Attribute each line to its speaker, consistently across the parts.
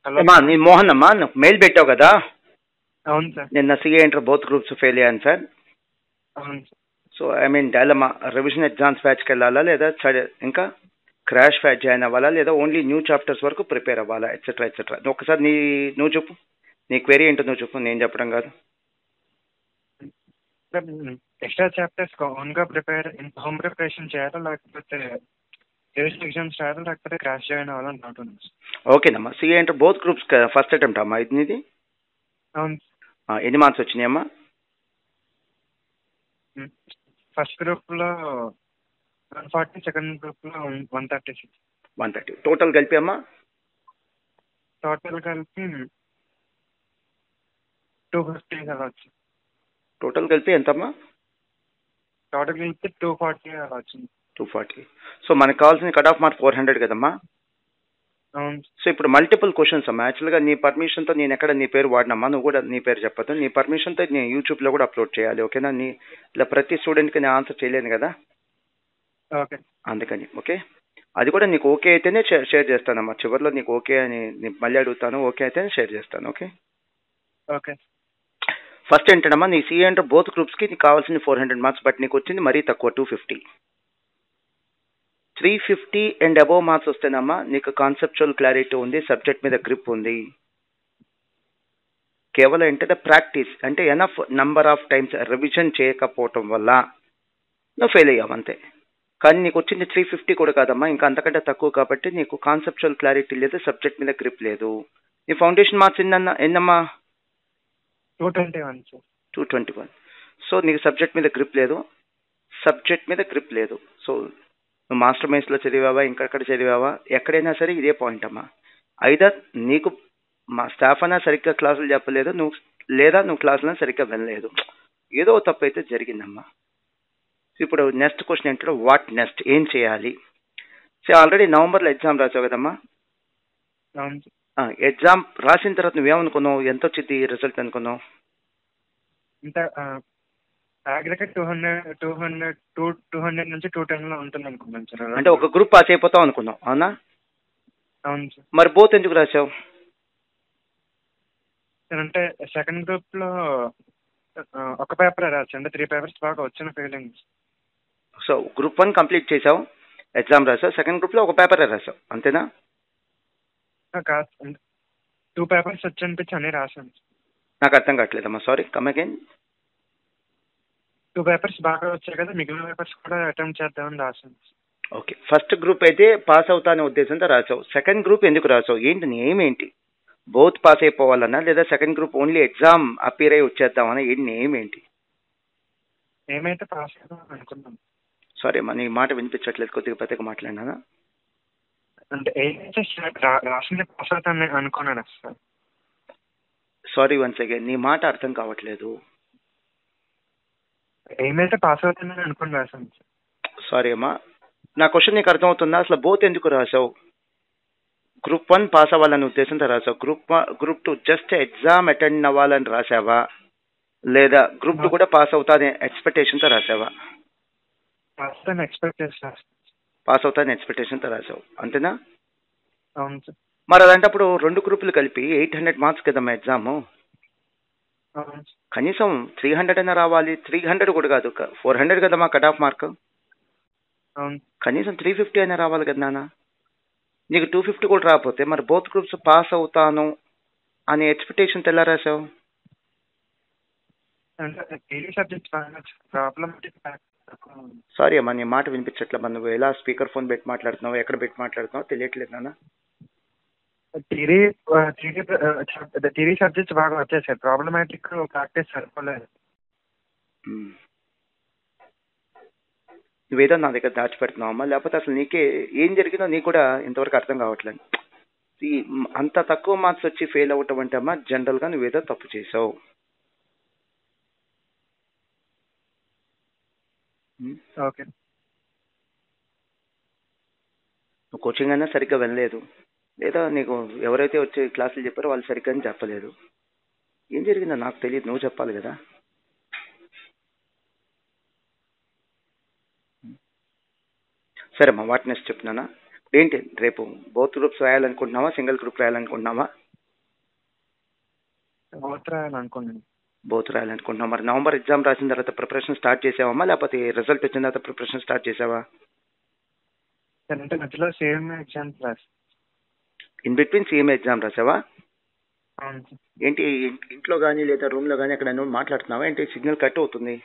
Speaker 1: Hello
Speaker 2: అమ్మా నీ మోహన్ అమ్మా నువ్వు మెయిల్ పెట్టావు కదా.
Speaker 1: అవును సార్.
Speaker 2: నిన్న CA inter both groups fail అయ్యాను సార్.
Speaker 1: అవును sir.
Speaker 2: So I mean dilemma revision exams బ్యాచ్కి వెళ్ళాలా లేదా ఇంకా క్రాష్ బ్యాచ్ జాయిన్ అవ్వాలా లేదా ఓన్లీ న్యూ చాప్టర్స్ వరకు ప్రిపేర్ అవ్వాలా ఎట్సెట్రా ఎట్సెట్రా. ఒకసారి నువ్వు చెప్పు, నీ క్వెరీ ఏంటో నువ్వు చెప్పు, నేను చెప్పడం కాదు.
Speaker 1: సార్ ఎక్స్ట్రా చాప్టర్స్ ఓన్గా హోమ్ ప్రిపరేషన్ చేయాలా లేకపోతే రివిజన్ ఎగ్జామ్స్ రాయాలా లేకపోతే క్రాష్ జాయిన్ అవ్వాలని డౌట్ ఉంది సార్.
Speaker 2: ఓకేనమ్మా, CA inter both groups first attempt అమ్మా ఇది.
Speaker 1: అవును.
Speaker 2: ఎన్ని మార్క్స్ వచ్చినాయమ్మా?
Speaker 1: ఫస్ట్ గ్రూప్లో 140, సెకండ్ గ్రూప్లో 136.
Speaker 2: 130 టోటల్ కలిపి అమ్మా?
Speaker 1: టోటల్ కలిపి 250 అలా వచ్చింది.
Speaker 2: టోటల్ కలిపి ఎంతమ్మా?
Speaker 1: టోటల్ కలిపి 240 అలా వచ్చింది.
Speaker 2: 240. సో మనకు కావాల్సిన కట్ ఆఫ్ మార్క్ 400 కదమ్మా.
Speaker 1: అవును.
Speaker 2: సో ఇప్పుడు మల్టిపుల్ క్వశ్చన్స్ అమ్మా. యాక్చువల్గా నీ పర్మిషన్తో నేను ఎక్కడ నీ పేరు వాడినమ్మా, నువ్వు కూడా నీ పేరు చెప్పదు. నీ పర్మిషన్తో నేను యూట్యూబ్లో కూడా అప్లోడ్ చేయాలి, ఓకేనా? ఇలా ప్రతి స్టూడెంట్కి నేను ఆన్సర్ చేయలేను కదా,
Speaker 1: ఓకే.
Speaker 2: అందుకని. ఓకే, అది కూడా నీకు ఓకే అయితేనే షేర్ చేస్తానమ్మా. చివరిలో నీకు ఓకే అని మళ్ళీ అడుగుతాను, ఓకే అయితేనే షేర్ చేస్తాను. ఓకే.
Speaker 1: ఓకే.
Speaker 2: ఫస్ట్ ఏంటమ్మా, నీ సిఏ అంటే బోత్ గ్రూప్స్కి నీకు కావాల్సింది 400 మార్క్స్, బట్ నీకు వచ్చింది మరీ తక్కువ 250. 350 అండ్ అబోవ్ మార్క్స్ వస్తేనమ్మా నీకు కాన్సెప్చువల్ క్లారిటీ ఉంది, సబ్జెక్ట్ మీద గ్రిప్ ఉంది. కేవలం ఏంటంటే ప్రాక్టీస్ అంటే enough number of times revision చేయకపోవటం వల్ల నువ్వు ఫెయిల్ అయ్యావు అంతే. కానీ నీకు వచ్చింది 350 కూడా కాదమ్మా, ఇంకా అంతకంటే తక్కువ. కాబట్టి నీకు కాన్సెప్చువల్ క్లారిటీ లేదు, సబ్జెక్ట్ మీద గ్రిప్ లేదు. నీ ఫౌండేషన్ మార్క్స్ ఎన్నమ్మా?
Speaker 1: 221 సార్.
Speaker 2: 221. సో నీకు సబ్జెక్ట్ మీద గ్రిప్ లేదు, సో నువ్వు మాస్టర్ మైన్స్లో చదివావా, ఇంకెక్కడ చదివావా, ఎక్కడైనా సరే ఇదే పాయింట్ అమ్మా. ఐదర్ నీకు మా స్టాఫ్ అయినా సరిగ్గా క్లాసులు చెప్పలేదు, నువ్వు క్లాసులో సరిగ్గా వినలేదు, ఏదో తప్పు అయితే జరిగిందమ్మా. ఇప్పుడు నెక్స్ట్ క్వశ్చన్ ఏంటంటే వాట్ నెక్స్ట్, ఏం చేయాలి? సో ఆల్రెడీ నవంబర్లో ఎగ్జామ్ రాసావు కదమ్మా. ఎగ్జామ్ రాసిన తర్వాత నువ్వేమనుకున్నావు, ఎంత వచ్చింది రిజల్ట్ అనుకున్నావు?
Speaker 1: ఇంత అగ్రిగేట్ 200 నుంచి 210 ఉంటుంది అనుకున్నాను సార్.
Speaker 2: అంటే ఒక గ్రూప్ పాస్ అయిపోతాం అనుకున్నావు, అవునా?
Speaker 1: అవును సార్.
Speaker 2: మరి బోత్ ఎందుకు రాసావు?
Speaker 1: అంటే సెకండ్ గ్రూప్లో ఒక పేపర్ రాశాను, అంటే 3 పేపర్స్ బాగా వచ్చిన ఫీలింగ్స్.
Speaker 2: సో గ్రూప్ 1 కంప్లీట్ చేసావు, ఎగ్జామ్ రాసావు, సెకండ్ గ్రూప్లో ఒక పేపర్ రాసావు, అంతేనా?
Speaker 1: కాదు, 2 పేపర్స్ వచ్చి అనిపించి అన్నీ రాశాను.
Speaker 2: నాకు అర్థం కావట్లేదమ్మా, సారీ, కమ్ అగైన్.
Speaker 1: 2 పేపర్స్ బాగా వచ్చాయి కదా, మిగిలిన పేపర్స్ కూడా అటెంప్ట్ చేద్దామని రాశాను.
Speaker 2: ఓకే, ఫస్ట్ గ్రూప్ అయితే పాస్ అవుతానే ఉద్దేశంతో రాసావు. సెకండ్ గ్రూప్ ఎందుకు రాసావు, ఏంటి నీ ఏమేంటి? బోత్ పాస్ అయిపోవాలన్నా లేదా second group only exam appear అయ్యి వచ్చేద్దామన్నా, ఏంటి నీ ఏమేంటి?
Speaker 1: ఏమైతే పాస్ అవుతాం అనుకున్నాను.
Speaker 2: సారీ అమ్మా, నీ మాట వినిపించట్లేదు, కొద్దిగా పెద్దగా మాట్లాడినా.
Speaker 1: అంటే ఏమైతే రాసింది పాస్ అవుతాను అనుకున్నాను సార్.
Speaker 2: సారీ వన్స్ అగైన్, నీ మాట అర్థం కావట్లేదు.
Speaker 1: ఏమైతే పాస్ అవుతుందని అనుకుని రాశాను సార్.
Speaker 2: సారీ అమ్మా, నా క్వశ్చన్ నీకు అర్థమవుతుందా? అసలు బోత్ ఎందుకు రాసావు? గ్రూప్ 1 పాస్ అవ్వాలని ఉద్దేశంతో రాసావు, గ్రూప్ 2 జస్ట్ ఎగ్జామ్ అటెండ్ అవ్వాలని రాసావా, లేదా గ్రూప్ 2 కూడా పాస్ అవుతానే ఎక్స్పెక్టేషన్తో రాసావా?
Speaker 1: పాస్ అవుతాను
Speaker 2: ఎక్స్పెక్టేషన్తో రాసావు, అంతేనా?
Speaker 1: అవును సార్.
Speaker 2: మరి అలాంటప్పుడు 2 గ్రూపులు కలిపి 800 మార్క్స్ కదమ్మా ఎగ్జాము. కనీసం 300 అయినా రావాలి. 300 కూడా కాదు, 400 కదమ్మా కట్ ఆఫ్ మార్క్. కనీసం 350 అయినా రావాలి కదా నాన్న. నీకు 250 కూడా రాకపోతే మరి బోత్ గ్రూప్స్ పాస్ అవుతాను అనే ఎక్స్పెక్టేషన్ ఎలా రాసావు? సారీ అమ్మా, నీ మాట వినిపించట్లమ్మా. నువ్వు ఎలా స్పీకర్ ఫోన్ పెట్టి మాట్లాడుతున్నావు, ఎక్కడ పెట్టి మాట్లాడుతున్నావు తెలియట్లేదు నాన్న.
Speaker 1: థియరీ సబ్జెక్ట్స్ బాగా వచ్చాయి సార్, ప్రాబ్లమాటిక్ ప్రాక్టీస్ సరిపోలేదు.
Speaker 2: నువ్వేదో నా దగ్గర దాచిపెడుతున్నావు అమ్మా, లేకపోతే అసలు నీకే ఏం జరిగిందో నీకు కూడా ఇంతవరకు అర్థం కావట్లేదు. అంత తక్కువ మార్క్స్ వచ్చి ఫెయిల్ అవ్వటం అంటే అమ్మా జనరల్గా నువ్వేదో తప్పు చేసావు.
Speaker 1: ఓకే.
Speaker 2: నువ్వు కోచింగ్ అయినా సరిగ్గా వెళ్ళలేదు, లేదా నీకు ఎవరైతే వచ్చి క్లాసులు చెప్పారో వాళ్ళు సరిగ్గా చెప్పలేదు. ఏం జరిగిందో నాకు తెలియదు, నువ్వు చెప్పాలి కదా. సరేమ్మా, వాట్ నెక్స్ట్ చెప్తున్నానా? ఏంటి రేపు బోత్ గ్రూప్స్ రాయాలనుకుంటున్నావా, సింగిల్ గ్రూప్ రాయాలనుకుంటున్నావా?
Speaker 1: బోత్ రాయాలనుకున్నాను.
Speaker 2: బోత్ రాయాలనుకుంటున్నావు. మరి నవంబర్ ఎగ్జామ్ రాసిన తర్వాత ప్రిపరేషన్ స్టార్ట్ చేసావమ్మా, లేకపోతే రిజల్ట్ వచ్చిన తర్వాత ప్రిపరేషన్ స్టార్ట్ చేసావా?
Speaker 1: అంటే మధ్యలో సేమ్ ఎగ్జామ్స్ రాసి.
Speaker 2: ఇన్ బిట్వీన్ సిఎంఏ ఎగ్జామ్ రాసావా?
Speaker 1: అవును సార్.
Speaker 2: ఏంటి ఇంట్లో కానీ లేదా రూమ్లో కానీ అక్కడ నువ్వు మాట్లాడుతున్నావా ఏంటి? సిగ్నల్ కట్ అవుతుంది.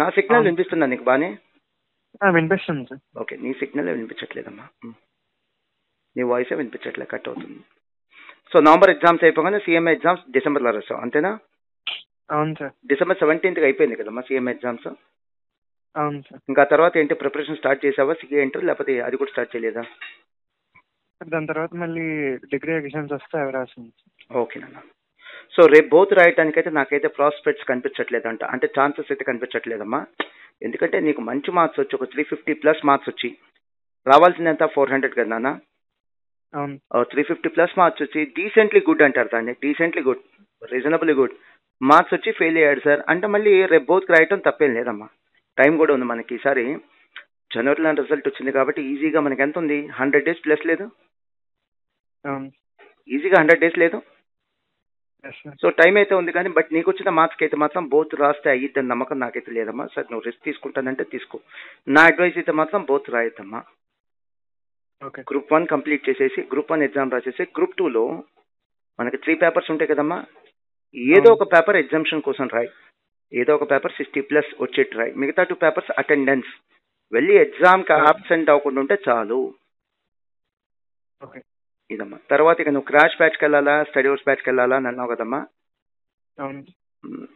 Speaker 2: నా సిగ్నల్ వినిపిస్తుందా నీకు బాగానే?
Speaker 1: వినిపిస్తుంది సార్.
Speaker 2: ఓకే, నీ సిగ్నల్ వినిపించట్లేదమ్మా, నీ వాయిసే వినిపించట్లేదు, కట్ అవుతుంది. సో నవంబర్ ఎగ్జామ్స్ అయిపోగానే సిఎంఏ ఎగ్జామ్స్ డిసెంబర్లో రాసావు అంతేనా?
Speaker 1: అవును సార్.
Speaker 2: డిసెంబర్ 17th అయిపోయింది కదమ్మా సిఎంఏ ఎగ్జామ్స్.
Speaker 1: అవును సార్.
Speaker 2: ఇంకా తర్వాత ఏంటి ప్రిపరేషన్ స్టార్ట్ చేసావా సిఏ ఇంటర్, లేకపోతే అది కూడా స్టార్ట్ చేయలేదా?
Speaker 1: దాని తర్వాత మళ్ళీ డిగ్రీ ఎగ్జామ్స్ వస్తే అవి రాసింది.
Speaker 2: ఓకేనన్నా. సో రేపు బోత్ రాయటానికైతే నాకైతే ప్రాస్పెక్ట్స్ కనిపించట్లేదంట, అంటే ఛాన్సెస్ అయితే కనిపించట్లేదమ్మా. ఎందుకంటే నీకు మంచి మార్క్స్ వచ్చి ఒక 350+ మార్క్స్ వచ్చి రావాల్సిందంతా 400 కదా నాన్న. 350+ మార్క్స్ వచ్చి డీసెంట్లీ గుడ్ అంటారు దాన్ని, decently good, reasonably good marks వచ్చి ఫెయిల్ అయ్యాడు సార్ అంటే మళ్ళీ రేపు బోత్ రాయటం తప్పేం లేదమ్మా. టైం కూడా ఉంది మనకి. ఈసారి జనవరిలో రిజల్ట్ వచ్చింది కాబట్టి ఈజీగా మనకి ఎంత ఉంది, 100 days ప్లస్ లేదు, ఈజీగా 100 days లేదు. సో టైం అయితే ఉంది కానీ బట్ నీకు వచ్చిన మార్క్స్కి అయితే మాత్రం బోత్ రాస్తే అయ్యిద్దని నమ్మకం నాకైతే లేదమ్మా. సార్ నువ్వు రిస్క్ తీసుకుంటానంటే తీసుకో, నా అడ్వైస్ అయితే మాత్రం బోత్ రాయద్దమ్మా. గ్రూప్ 1 కంప్లీట్ చేసేసి గ్రూప్ 1 ఎగ్జామ్ రాసేసి గ్రూప్ 2లో మనకి 3 పేపర్స్ ఉంటాయి కదమ్మా, ఏదో ఒక పేపర్ ఎగ్జామ్షన్ కోసం రాయి, ఏదో ఒక పేపర్ 60+ వచ్చేట్టు రాయి, మిగతా 2 పేపర్స్ అటెండెన్స్, వెళ్ళి ఎగ్జామ్కి ఆబ్సెంట్ అవ్వకుండా ఉంటే చాలు. ఇదమ్మా. తర్వాత ఇక నువ్వు క్రాష్ బ్యాచ్కి వెళ్ళాలా స్టడీ అవర్స్ బ్యాచ్కి వెళ్ళాలా అని అన్నావు కదమ్మా.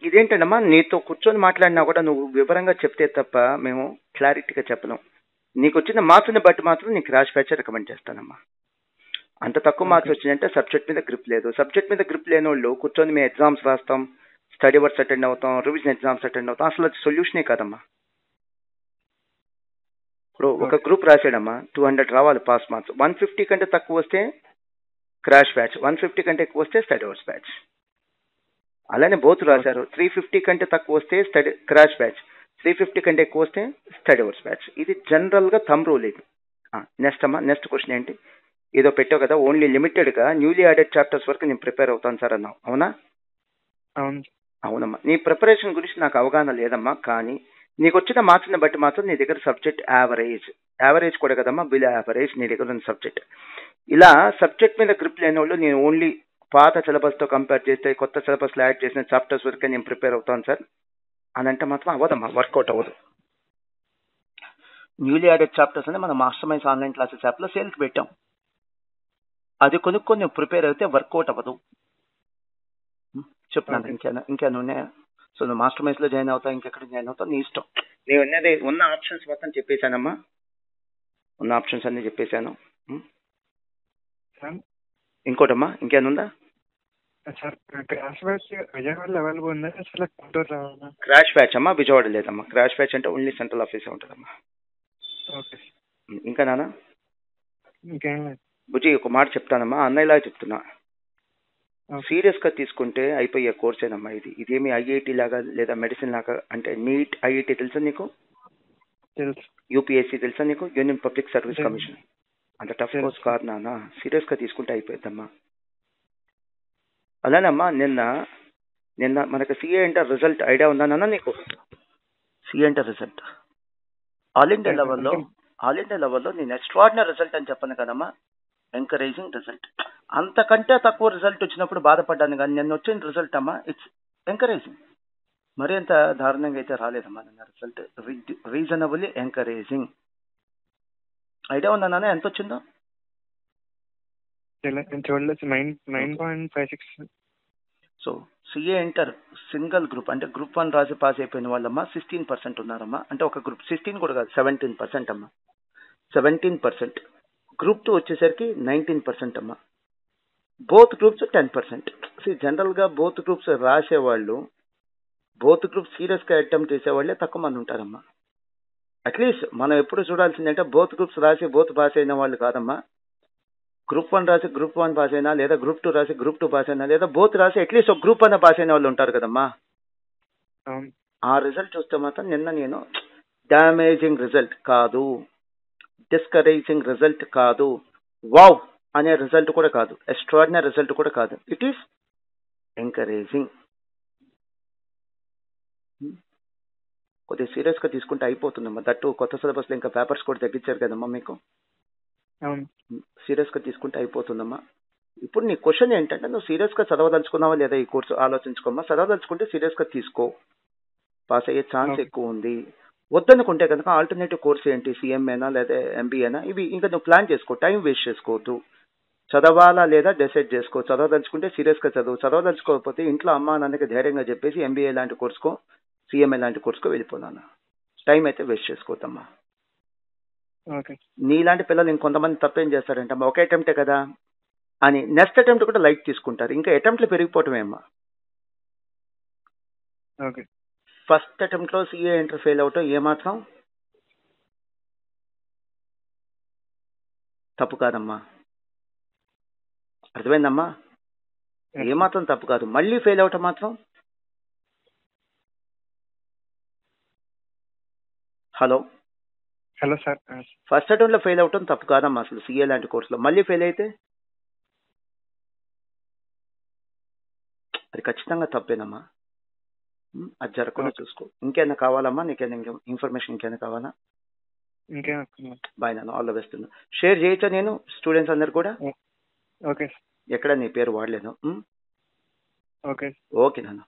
Speaker 2: ఇదేంటమ్మా నీతో కూర్చొని మాట్లాడినా కూడా నువ్వు వివరంగా చెప్తే తప్ప మేము క్లారిటీగా చెప్పలేం. నీకు వచ్చిన మార్క్స్ని బట్టి మాత్రం నీకు క్రాష్ బ్యాచ్ రికమెండ్ చేస్తానమ్మా. అంత తక్కువ మార్క్స్ వచ్చినాయంటే సబ్జెక్ట్ మీద గ్రిప్ లేదు. సబ్జెక్ట్ మీద గ్రిప్ లేని వాళ్ళు కూర్చొని మేము ఎగ్జామ్స్ రాస్తాం, స్టడీ అవర్స్ అటెండ్ అవుతాం, రివిజన్ ఎగ్జామ్స్ అటెండ్ అవుతాం, అసలు అది సొల్యూషనే కాదమ్మా. ఇప్పుడు ఒక గ్రూప్ రాసాడమ్మా 200 రావాలి పాస్ మార్క్స్, 150 కంటే తక్కువ వస్తే క్రాష్ బ్యాచ్, 150 కంటే ఎక్కువ వస్తే స్టడీ అవర్స్ బ్యాచ్. అలానే బోత్ రాశారు, 350 కంటే తక్కువ వస్తే క్రాష్ బ్యాచ్, 350 కంటే ఎక్కువ వస్తే స్టడీ అవర్స్ బ్యాచ్. ఇది జనరల్గా థంబ్ రూల్ ఇది. నెక్స్ట్ అమ్మా, నెక్స్ట్ క్వశ్చన్ ఏంటి? ఏదో పెట్టావు కదా ఓన్లీ లిమిటెడ్గా న్యూలీ యాడెడ్ చాప్టర్స్ వరకు నేను ప్రిపేర్ అవుతాను సార్ అన్నావు, అవునా? అవునమ్మా. నీ ప్రిపరేషన్ గురించి నాకు అవగాహన లేదమ్మా, కానీ నీకు వచ్చిన మార్క్స్ని బట్టి మాత్రం నీ దగ్గర సబ్జెక్ట్ యావరేజ్ కూడా కదమ్మా, బిలో యావరేజ్ నీ దగ్గర ఉన్న సబ్జెక్ట్. ఇలా సబ్జెక్ట్ మీద గ్రిప్ లేని వాళ్ళు నేను ఓన్లీ పాత సిలబస్తో కంపేర్ చేస్తే కొత్త సిలబస్లో యాడ్ చేసిన చాప్టర్స్ వరకే నేను ప్రిపేర్ అవుతాను సార్ అని అంటే మాత్రం అవ్వదమ్మా, వర్కౌట్ అవ్వదు. న్యూలీ యాడెడ్ చాప్టర్స్ అని మన మాస్టర్ మైండ్స్ ఆన్లైన్ క్లాసెస్ యాప్లో సేల్కి పెట్టాం, అది కొనుక్కొని నువ్వు ప్రిపేర్ అయితే వర్కౌట్ అవ్వదు. చెప్తున్నాను ఇంకేనా ఉన్నాయా? సో నువ్వు మాస్టర్ మైండ్స్లో జాయిన్ అవుతావు, ఇంకెక్కడ జాయిన్ అవుతావు నీ ఇష్టం. నేను ఉన్నది ఉన్న ఆప్షన్స్ మొత్తం చెప్పేశానమ్మా, ఉన్న ఆప్షన్స్ అన్నీ చెప్పేశాను. ఇంకోటమ్మా ఇంకేనుందా? క్రాష్ బ్యాచ్ అమ్మా విజయవాడ లేదమ్మా, క్రాష్ బ్యాచ్ అంటే ఓన్లీ సెంట్రల్ ఆఫీసే ఉంటుందమ్మా. ఇంకా నానా బుజ్జి ఒక మాట చెప్తానమ్మా, అన్నయ్యలా చెప్తున్నా, సీరియస్గా తీసుకుంటే అయిపోయే కోర్సేనమ్మా ఇది. ఇదేమి ఐఐటి లాగా లేదా మెడిసిన్ లాగా, అంటే నీట్ ఐఐటి తెలుసా నీకు, యూపీఎస్సీ తెలుసా నీకు, యూనియన్ పబ్లిక్ సర్వీస్ కమిషన్, అంత టఫ్ కోర్స్ కాదు నాన్న, సీరియస్గా తీసుకుంటే అయిపోద్దమ్మా. అలానమ్మా నిన్న మనకు సిఏ ఇంటర్ రిజల్ట్ ఐడియా ఉందా నాన్న నీకు? CA inter result all India లెవెల్లో నేను ఎక్స్ట్రాడినరీ రిజల్ట్ అని చెప్పను కదమ్మా, ఎంకరేజింగ్ రిజల్ట్. అంతకంటే తక్కువ రిజల్ట్ వచ్చినప్పుడు బాధపడ్డాను, కానీ నిన్న వచ్చిన రిజల్ట్ అమ్మా ఇట్స్ ఎంకరేజింగ్. మరి అంత దారుణంగా అయితే రాలేదమ్మా నిన్న రిజల్ట్, రీజనబుల్లీ ఎంకరేజింగ్. ఐడియా ఉందా నాన్న ఎంత వచ్చిందో? So CA inter single group అంటే గ్రూప్ 1 రాసి పాస్ అయిపోయిన వాళ్ళమ్మా 16% ఉన్నారమ్మా, అంటే ఒక గ్రూప్ 16 కూడా కాదు 17% అమ్మా, 17%. గ్రూప్ 2 వచ్చేసరికి 19% అమ్మా, బోత్ గ్రూప్స్ 10%. జనరల్గా బోత్ గ్రూప్స్ రాసేవాళ్ళు, బోత్ గ్రూప్స్ సీరియస్గా అటెంప్ట్ చేసేవాళ్ళే తక్కువ మంది ఉంటారమ్మా. అట్లీస్ట్ మనం ఎప్పుడు చూడాల్సిందంటే బోత్ గ్రూప్స్ రాసి బోత్ పాస్ అయిన వాళ్ళు కాదమ్మా, గ్రూప్ 1 రాసి గ్రూప్ 1 పాస్ అయినా, లేదా గ్రూప్ 2 రాసి గ్రూప్ 2 పాస్ అయినా, లేదా బోత్ రాసి అట్లీస్ట్ ఒక గ్రూప్ 1 పాస్ అయిన వాళ్ళు ఉంటారు కదమ్మా. ఆ రిజల్ట్ చూస్తే మాత్రం నిన్న నేను డ్యామేజింగ్ రిజల్ట్ కాదు, డిస్కరేజింగ్ రిజల్ట్ కాదు, వావ్ అనే రిజల్ట్ కూడా కాదు, ఎక్స్ట్రాడినరీ రిజల్ట్ కూడా కాదు, ఇట్ ఈస్ ఎంకరేజింగ్. కొద్దిగా సీరియస్గా తీసుకుంటే అయిపోతుందమ్మా. దట్టు కొత్త సిలబస్లో ఇంకా పేపర్స్ కూడా తగ్గించారు కదమ్మా మీకు.
Speaker 1: అవును.
Speaker 2: సీరియస్గా తీసుకుంటే అయిపోతుందమ్మా. ఇప్పుడు నీ క్వశ్చన్ ఏంటంటే నువ్వు సీరియస్గా చదవదలుచుకున్నావా లేదా ఈ కోర్సు ఆలోచించుకోమ్మా. చదవదలుచుకుంటే సీరియస్గా తీసుకో, పాస్ అయ్యే ఛాన్స్
Speaker 1: ఓకే.
Speaker 2: ఎక్కువ ఉంది. వద్దనుకుంటే కనుక ఆల్టర్నేటివ్ కోర్స్ ఏంటి, సిఎంఏనా లేదా ఎంబీఏనా, ఇవి ఇంకా నువ్వు ప్లాన్ చేసుకో. టైం వేస్ట్ చేసుకోవద్దు. చదవాలా లేదా డిసైడ్ చేసుకో. చదవదలుచుకుంటే సీరియస్గా చదువు, చదవదలుచుకోకపోతే ఇంట్లో అమ్మా నాన్నకి ధైర్యంగా చెప్పేసి ఎంబీఏ లాంటి కోర్సుకో, సిఎంఏ లాంటి కోర్సుకో వెళ్ళిపోనాను. టైం అయితే వేస్ట్ చేసుకోవద్దమ్మా.
Speaker 1: ఓకే.
Speaker 2: నీలాంటి పిల్లలు ఇంకొంతమంది తప్పేం చేస్తారంటే అమ్మా, ఒక అటెంప్టే కదా అని నెక్స్ట్ అటెంప్ట్ కూడా లైట్ తీసుకుంటారు. ఇంకా అటెంప్ట్లు పెరిగిపోవటమే అమ్మా.
Speaker 1: ఓకే.
Speaker 2: ఫస్ట్ అటెంప్ట్లో సిఏ ఎంటర్ ఫెయిల్ అవటం ఏమాత్రం తప్పు కాదమ్మా. అర్థమైందమ్మా? ఏమాత్రం తప్పు కాదు. మళ్ళీ ఫెయిల్ అవటం మాత్రం. Hello
Speaker 1: hello sir.
Speaker 2: ఫస్ట్ అటెంప్ట్లో ఫెయిల్ అవటం తప్పు కాదమ్మా అసలు. సిఏ లాంటి కోర్సులో మళ్ళీ ఫెయిల్ అయితే అది ఖచ్చితంగా తప్పేనమ్మా. అది జరగకుండా చూసుకో. ఇంకేమైనా కావాలమ్మా? నీకేమైనా ఇన్ఫర్మేషన్ ఇంకేమైనా కావాలా?
Speaker 1: ఇంకేం.
Speaker 2: బాయ్ నాన్న, ఆల్ ద బెస్ట్. షేర్ చేయొచ్చా నేను స్టూడెంట్స్ అందరు కూడా?
Speaker 1: ఓకే.
Speaker 2: ఎక్కడ నీ పేరు వాడలేను.
Speaker 1: ఓకే.
Speaker 2: ఓకే నాన్న.